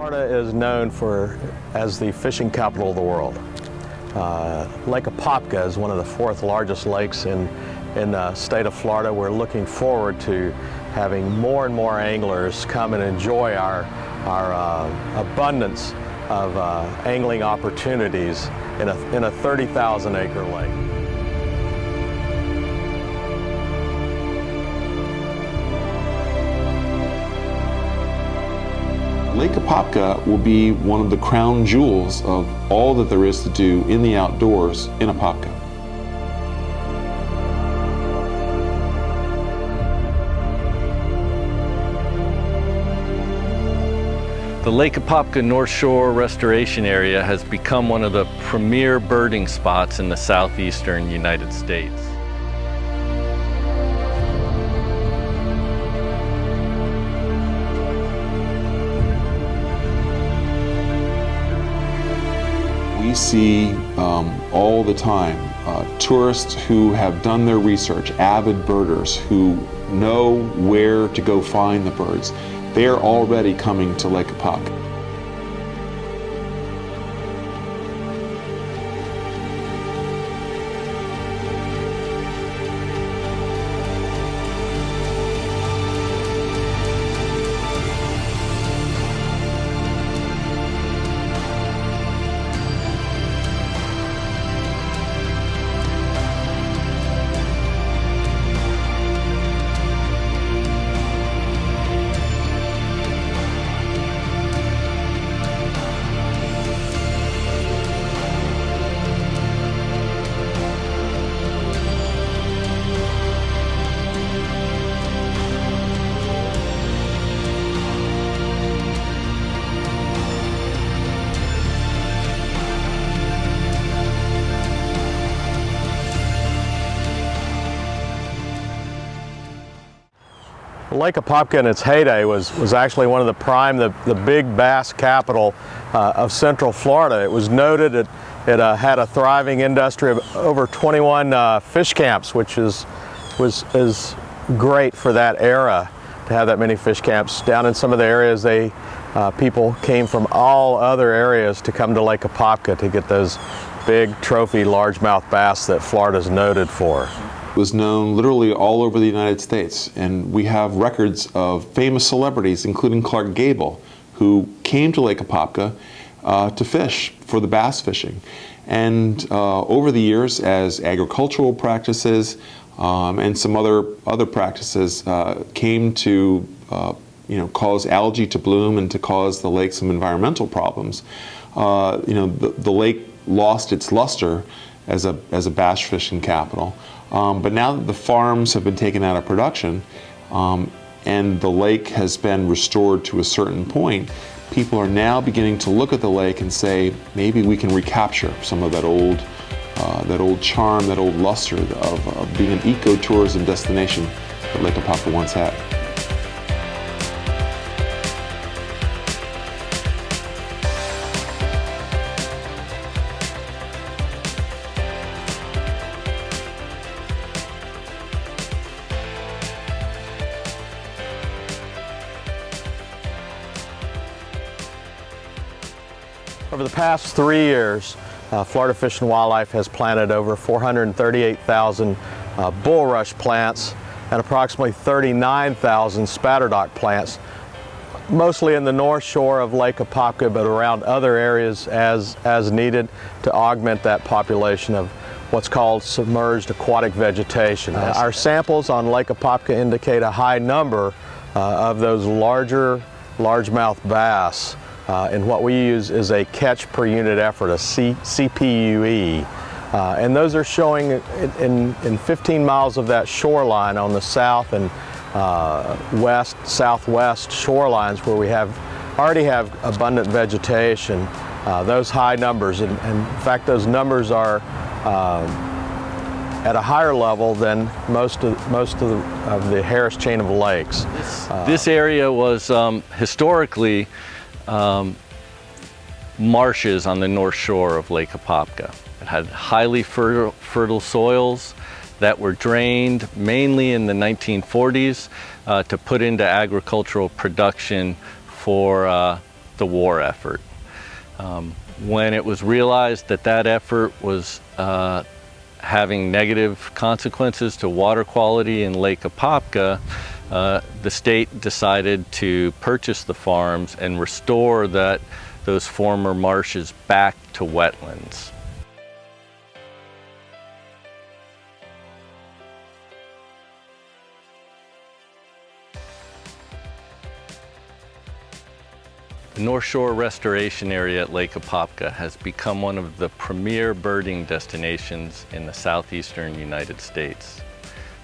Florida is known as the fishing capital of the world. Lake Apopka is one of the fourth largest lakes in the state of Florida. We're looking forward to having more and more anglers come and enjoy our abundance of angling opportunities in a 30,000 acre lake. Lake Apopka will be one of the crown jewels of all that there is to do in the outdoors in Apopka. The Lake Apopka North Shore Restoration Area has become one of the premier birding spots in the southeastern United States. We see all the time tourists who have done their research, avid birders who know where to go find the birds. They are already coming to Lake Apopka. Lake Apopka in its heyday was actually one of the big bass capital of Central Florida. It was noted it had a thriving industry of over 21 fish camps, which is great for that era to have that many fish camps. Down in some of the areas, people came from all other areas to come to Lake Apopka to get those big trophy largemouth bass that Florida's noted for. Was known literally all over the United States, and we have records of famous celebrities, including Clark Gable, who came to Lake Apopka to fish for the bass fishing. And over the years, as agricultural practices and some other practices came to cause algae to bloom and to cause the lake some environmental problems, the lake lost its luster as a bass fishing capital. But now that the farms have been taken out of production and the lake has been restored to a certain point, people are now beginning to look at the lake and say, maybe we can recapture some of that old charm, that old luster of being an ecotourism destination that Lake Apopka once had. Over the past 3 years, Florida Fish and Wildlife has planted over 438,000 bulrush plants and approximately 39,000 spatterdock plants, mostly in the north shore of Lake Apopka, but around other areas as needed to augment that population of what's called submerged aquatic vegetation. Our samples on Lake Apopka indicate a high number of those larger largemouth bass. And what we use is a catch per unit effort, a CPUE. And those are showing in 15 miles of that shoreline on the south and southwest shorelines where we already have abundant vegetation, those high numbers. And in fact, those numbers are at a higher level than most of the Harris chain of lakes. This area was historically marshes on the north shore of Lake Apopka. It had highly fertile soils that were drained mainly in the 1940s to put into agricultural production for the war effort. When it was realized that that effort was having negative consequences to water quality in Lake Apopka, the state decided to purchase the farms and restore those former marshes back to wetlands. The North Shore Restoration Area at Lake Apopka has become one of the premier birding destinations in the southeastern United States.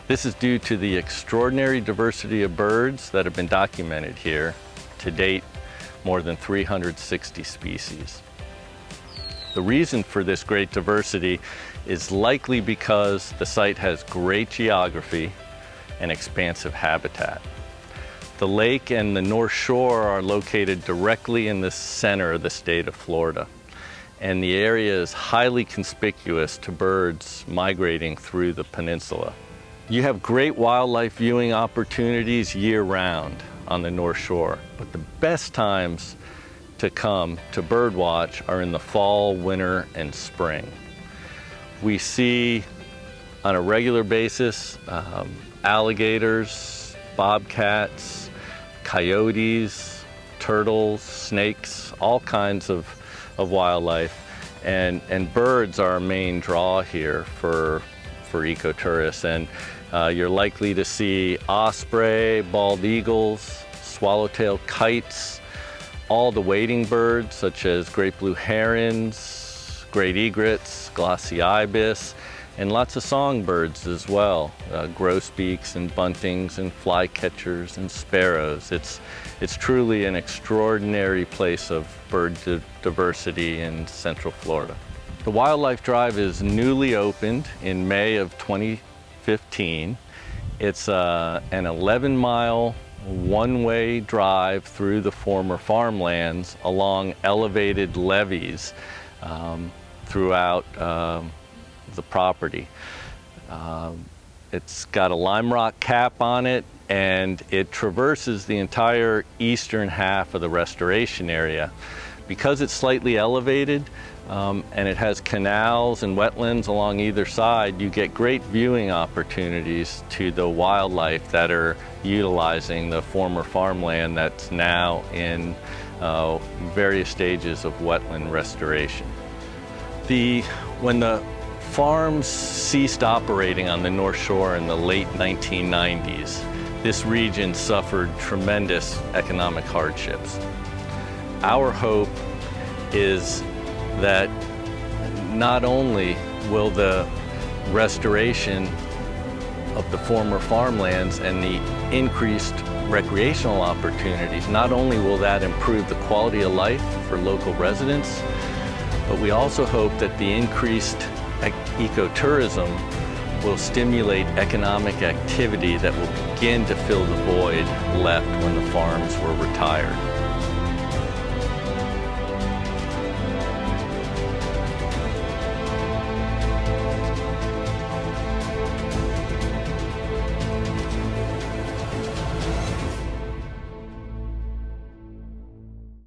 This is due to the extraordinary diversity of birds that have been documented here. To date, more than 360 species. The reason for this great diversity is likely because the site has great geography and expansive habitat. The lake and the North Shore are located directly in the center of the state of Florida, and the area is highly conspicuous to birds migrating through the peninsula. You have great wildlife viewing opportunities year-round on the North Shore, but the best times to come to birdwatch are in the fall, winter, and spring. We see on a regular basis alligators, bobcats, coyotes, turtles, snakes, all kinds of wildlife, and birds are our main draw here for ecotourists. And you're likely to see osprey, bald eagles, swallowtail kites, all the wading birds such as great blue herons, great egrets, glossy ibis, and lots of songbirds as well, grosbeaks and buntings and flycatchers and sparrows. It's truly an extraordinary place of bird diversity in Central Florida. The Wildlife Drive is newly opened in May of 2015. It's an 11-mile one-way drive through the former farmlands along elevated levees throughout the property. It's got a lime rock cap on it, and it traverses the entire eastern half of the restoration area. Because it's slightly elevated and it has canals and wetlands along either side, you get great viewing opportunities to the wildlife that are utilizing the former farmland that's now in various stages of wetland restoration. When the farms ceased operating on the North Shore in the late 1990s, this region suffered tremendous economic hardships. Our hope is that not only will the restoration of the former farmlands and the increased recreational opportunities, not only will that improve the quality of life for local residents, but we also hope that the increased ecotourism will stimulate economic activity that will begin to fill the void left when the farms were retired.